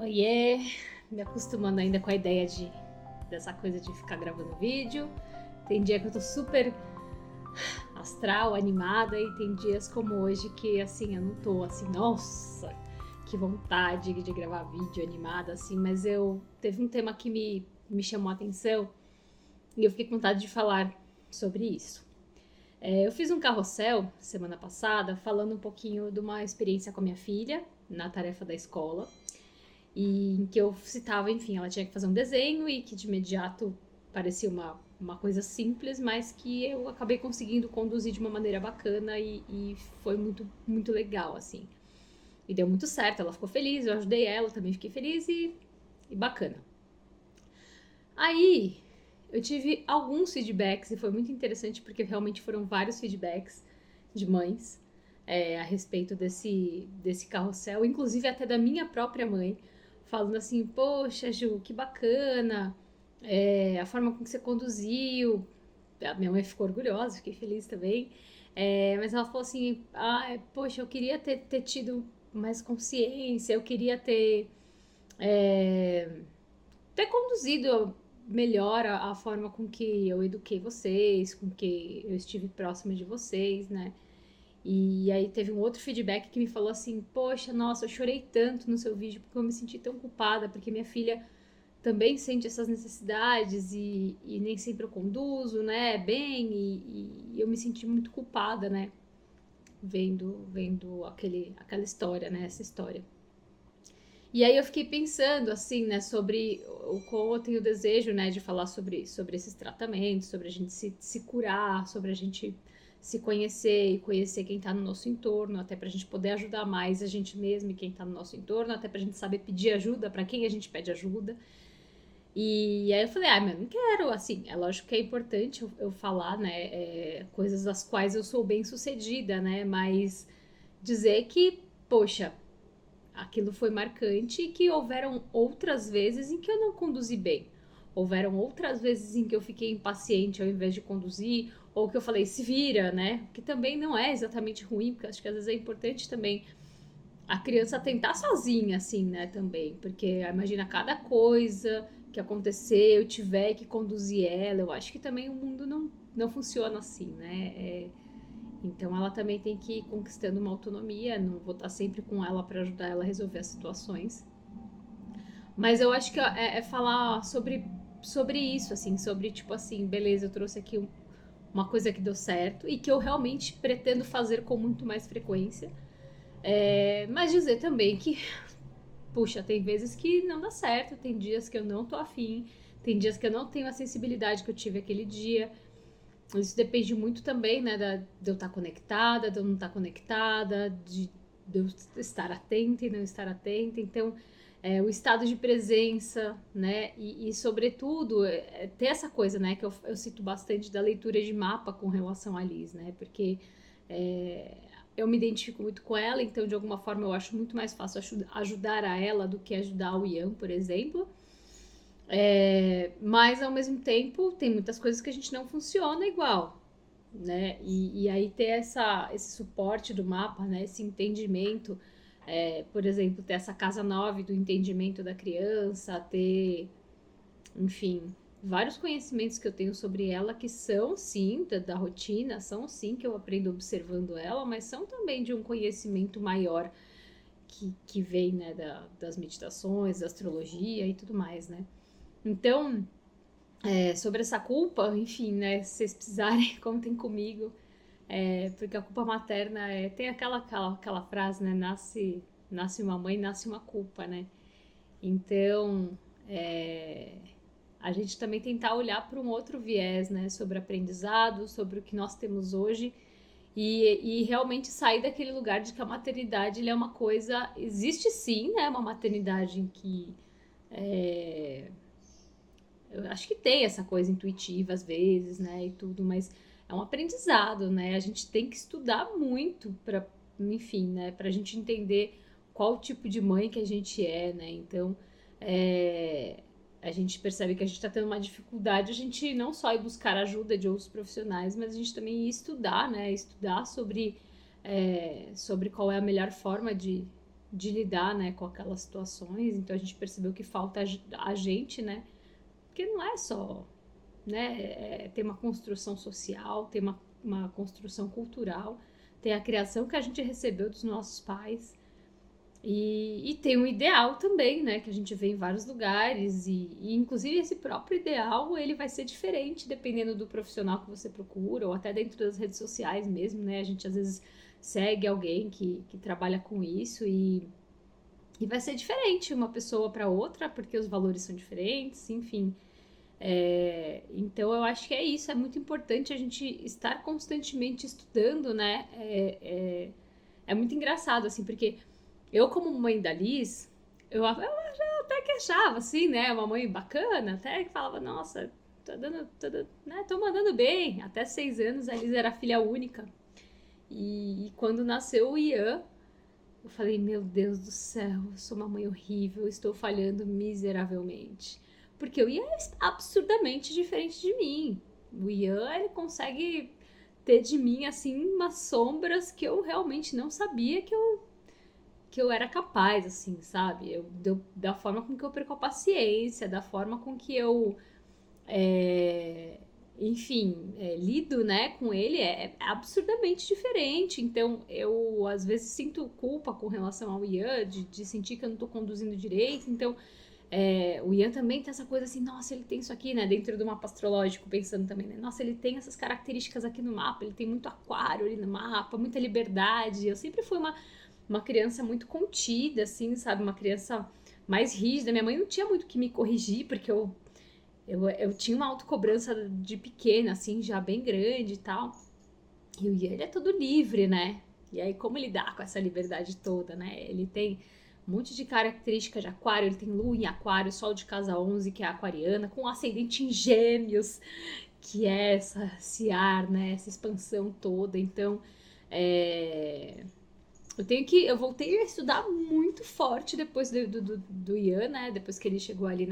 Oiê, me acostumando ainda com a ideia dessa coisa de ficar gravando vídeo. Tem dia que eu tô super astral, animada, e tem dias como hoje que, assim, eu não tô assim, nossa, que vontade de gravar vídeo animada, assim, mas teve um tema que me chamou a atenção e eu fiquei com vontade de falar sobre isso. Eu fiz um carrossel semana passada falando um pouquinho de uma experiência com a minha filha na tarefa da escola. E em que eu citava, enfim, ela tinha que fazer um desenho e que de imediato parecia uma coisa simples, mas que eu acabei conseguindo conduzir de uma maneira bacana e foi muito, muito legal, assim. E deu muito certo, ela ficou feliz, eu ajudei ela, também fiquei feliz e bacana. Aí eu tive alguns feedbacks e foi muito interessante porque realmente foram vários feedbacks de mães a respeito desse carrossel, inclusive até da minha própria mãe, falando assim, poxa, Ju, que bacana, a forma com que você conduziu. A minha mãe ficou orgulhosa, fiquei feliz também. Mas ela falou assim, poxa, eu queria ter tido mais consciência, eu queria ter conduzido melhor a forma com que eu eduquei vocês, com que eu estive próxima de vocês, né? E aí teve um outro feedback que me falou assim, poxa, nossa, eu chorei tanto no seu vídeo porque eu me senti tão culpada, porque minha filha também sente essas necessidades e nem sempre eu conduzo, né, bem, e eu me senti muito culpada, né, vendo aquela história, né, essa história. E aí eu fiquei pensando, assim, né, sobre o como eu tenho o desejo, né, de falar sobre esses tratamentos, sobre a gente se curar, sobre a gente se conhecer e conhecer quem tá no nosso entorno, até pra gente poder ajudar mais a gente mesmo e quem tá no nosso entorno, até pra gente saber pedir ajuda pra quem a gente pede ajuda. E aí eu falei, mas eu não quero, assim, é lógico que é importante eu falar, né, coisas das quais eu sou bem sucedida, né, mas dizer que, poxa, aquilo foi marcante e que houveram outras vezes em que eu não conduzi bem. Houveram outras vezes em que eu fiquei impaciente ao invés de conduzir, ou que eu falei, se vira, né? Que também não é exatamente ruim, porque acho que às vezes é importante também a criança tentar sozinha, assim, né, também. Porque imagina cada coisa que acontecer, eu tiver que conduzir ela, eu acho que também o mundo não funciona assim, né? Então ela também tem que ir conquistando uma autonomia, não vou estar sempre com ela para ajudar ela a resolver as situações. Mas eu acho que é falar sobre isso, assim, sobre tipo assim, beleza, eu trouxe aqui uma coisa que deu certo e que eu realmente pretendo fazer com muito mais frequência. Mas dizer também que, puxa, tem vezes que não dá certo, tem dias que eu não tô afim, tem dias que eu não tenho a sensibilidade que eu tive aquele dia. Isso depende muito também, né, de eu estar conectada, de eu não estar conectada, de eu estar atenta e não estar atenta. Então, o estado de presença, né, e sobretudo, ter essa coisa, né, que eu cito bastante da leitura de mapa com relação a Liz, né, porque eu me identifico muito com ela, então, de alguma forma, eu acho muito mais fácil ajudar a ela do que ajudar o Ian, por exemplo. Mas ao mesmo tempo tem muitas coisas que a gente não funciona igual, né? E aí ter esse suporte do mapa, né? Esse entendimento, por exemplo, ter essa casa 9 do entendimento da criança, ter, enfim, vários conhecimentos que eu tenho sobre ela que são sim da rotina, são sim que eu aprendo observando ela, mas são também de um conhecimento maior que vem, né, das meditações, da astrologia e tudo mais, né? Então, sobre essa culpa, enfim, né? Se vocês precisarem, contem comigo. Porque a culpa materna tem aquela frase, né? Nasce uma mãe, nasce uma culpa, né? Então, a gente também tentar olhar para um outro viés, né? Sobre aprendizado, sobre o que nós temos hoje. E realmente sair daquele lugar de que a maternidade ele é uma coisa. Existe sim, né? Uma maternidade em que eu acho que tem essa coisa intuitiva às vezes, né, e tudo, mas é um aprendizado, né? A gente tem que estudar muito para, enfim, né, para a gente entender qual tipo de mãe que a gente é, né? Então, a gente percebe que a gente está tendo uma dificuldade, a gente não só ir buscar ajuda de outros profissionais, mas a gente também ir estudar, né? Estudar sobre qual é a melhor forma de lidar, né, com aquelas situações. Então a gente percebeu que falta a gente, né, porque não é só, né, tem uma construção social, tem uma construção cultural, tem a criação que a gente recebeu dos nossos pais. E tem um ideal também, né, que a gente vê em vários lugares e inclusive esse próprio ideal, ele vai ser diferente dependendo do profissional que você procura ou até dentro das redes sociais mesmo, né, a gente às vezes segue alguém que trabalha com isso e vai ser diferente uma pessoa para outra, porque os valores são diferentes, enfim. Então eu acho que é isso, é muito importante a gente estar constantemente estudando, né, é muito engraçado, assim, porque eu, como mãe da Liz, eu já até que achava, assim, né? Uma mãe bacana, até que falava, nossa, tô mandando bem. Até 6 anos, a Liz era filha única. E quando nasceu o Ian, eu falei, meu Deus do céu, eu sou uma mãe horrível, estou falhando miseravelmente. Porque o Ian é absurdamente diferente de mim. O Ian, ele consegue ter de mim, assim, umas sombras que eu realmente não sabia que eu era capaz, assim, sabe? Da forma com que eu perco a paciência, da forma com que eu, enfim, lido, né, com ele é absurdamente diferente. Então, eu às vezes sinto culpa com relação ao Ian, de sentir que eu não tô conduzindo direito. Então, o Ian também tem essa coisa assim, nossa, ele tem isso aqui, né, dentro do mapa astrológico, pensando também, né, nossa, ele tem essas características aqui no mapa, ele tem muito aquário ali no mapa, muita liberdade. Eu sempre fui uma criança muito contida, assim, sabe? Uma criança mais rígida. Minha mãe não tinha muito que me corrigir, porque eu tinha uma autocobrança de pequena, assim, já bem grande e tal. E o Ian, ele é todo livre, né? E aí, como lidar com essa liberdade toda, né? Ele tem um monte de características de aquário, ele tem lua em aquário, sol de casa 11, que é aquariana, com ascendente em gêmeos, que é esse ar, né? Essa expansão toda. Então, eu voltei a estudar muito forte depois do Ian, né? Depois que ele chegou ali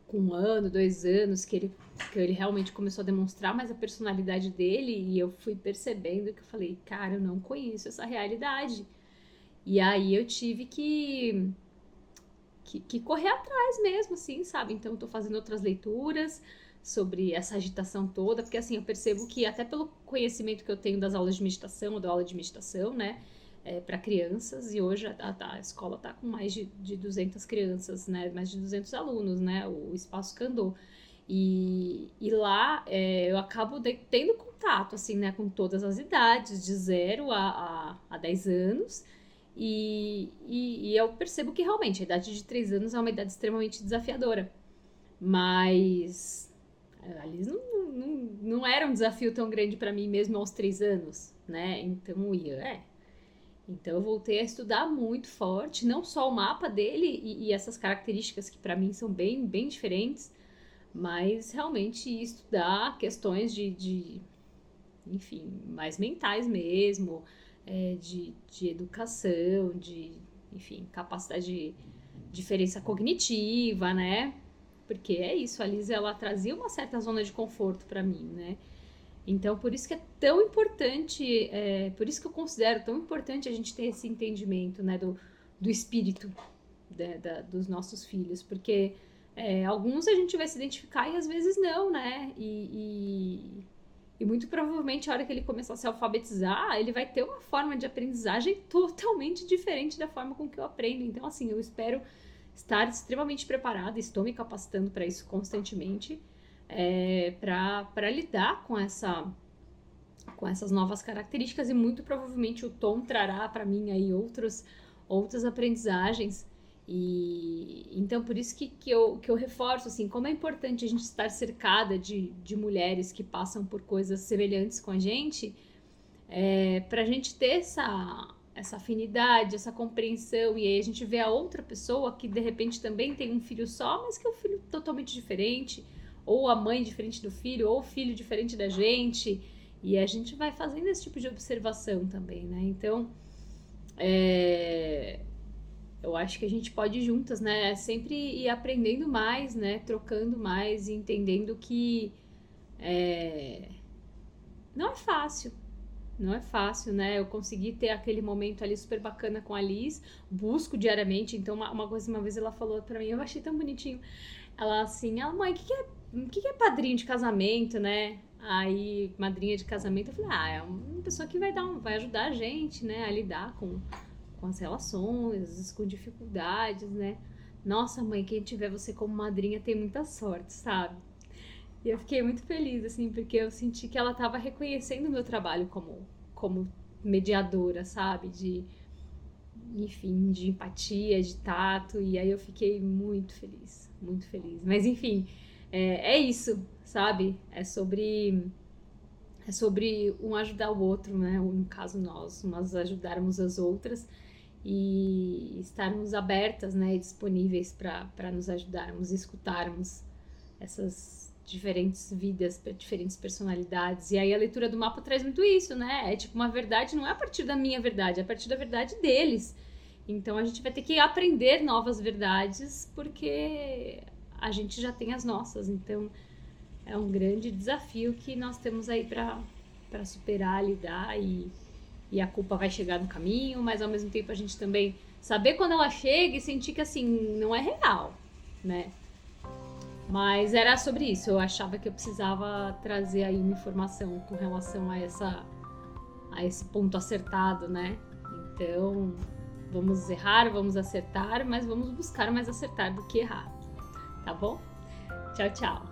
com 1 ano, 2 anos, que ele realmente começou a demonstrar mais a personalidade dele. E eu fui percebendo que eu falei, cara, eu não conheço essa realidade. E aí eu tive que correr atrás mesmo, assim, sabe? Então eu tô fazendo outras leituras sobre essa agitação toda, porque assim, eu percebo que até pelo conhecimento que eu tenho das aulas de meditação, ou da aula de meditação, né? Para crianças, e hoje a escola está com mais de 200 crianças, né, mais de 200 alunos, né, o Espaço Candô. E lá eu acabo tendo contato, assim, né, com todas as idades, de 0 a 10 anos, e eu percebo que realmente a idade de 3 anos é uma idade extremamente desafiadora, mas a Liz não era um desafio tão grande para mim mesmo aos 3 anos, né, então o Ian Então eu voltei a estudar muito forte, não só o mapa dele e essas características que para mim são bem, bem diferentes, mas realmente estudar questões enfim, mais mentais mesmo, de educação, enfim, capacidade de diferença cognitiva, né? Porque é isso, a Liz, ela trazia uma certa zona de conforto para mim, né? Então, por isso que é tão importante, por isso que eu considero tão importante a gente ter esse entendimento, né, do espírito dos nossos filhos, porque alguns a gente vai se identificar e às vezes não, né? E muito provavelmente a hora que ele começar a se alfabetizar, ele vai ter uma forma de aprendizagem totalmente diferente da forma com que eu aprendo. Então, assim, eu espero estar extremamente preparada, estou me capacitando para isso constantemente, para lidar com essas novas características, e muito provavelmente o Tom trará para mim aí outras aprendizagens. E então por isso que eu reforço assim, como é importante a gente estar cercada de mulheres que passam por coisas semelhantes com a gente, para a gente ter essa afinidade, essa compreensão, e aí a gente vê a outra pessoa que de repente também tem um filho só, mas que é um filho totalmente diferente, ou a mãe diferente do filho, ou o filho diferente da gente, e a gente vai fazendo esse tipo de observação também, né? Então, eu acho que a gente pode ir juntas, né? Sempre ir aprendendo mais, né? Trocando mais e entendendo que não é fácil. Não é fácil, né? Eu consegui ter aquele momento ali super bacana com a Liz, busco diariamente. Então, uma coisa, uma vez ela falou pra mim, eu achei tão bonitinho. Ela assim, mãe, o que é padrinho de casamento, né? Aí, madrinha de casamento, eu falei, é uma pessoa que vai ajudar a gente, né, a lidar com as relações, às vezes com dificuldades, né? Nossa, mãe, quem tiver você como madrinha tem muita sorte, sabe? E eu fiquei muito feliz, assim, porque eu senti que ela estava reconhecendo o meu trabalho como mediadora, sabe? Enfim, de empatia, de tato, e aí eu fiquei muito feliz, muito feliz. Mas enfim, é isso, sabe? É sobre um ajudar o outro, né? No caso, nós ajudarmos as outras e estarmos abertas, né? E disponíveis para nos ajudarmos, escutarmos essas diferentes vidas, diferentes personalidades. E aí a leitura do mapa traz muito isso, né? É tipo, uma verdade não é a partir da minha verdade, é a partir da verdade deles. Então a gente vai ter que aprender novas verdades porque a gente já tem as nossas. Então é um grande desafio que nós temos aí para superar, lidar e a culpa vai chegar no caminho, mas ao mesmo tempo a gente também saber quando ela chega e sentir que assim, não é real, né? Mas era sobre isso, eu achava que eu precisava trazer aí uma informação com relação a esse ponto acertado, né? Então, vamos errar, vamos acertar, mas vamos buscar mais acertar do que errar, tá bom? Tchau, tchau!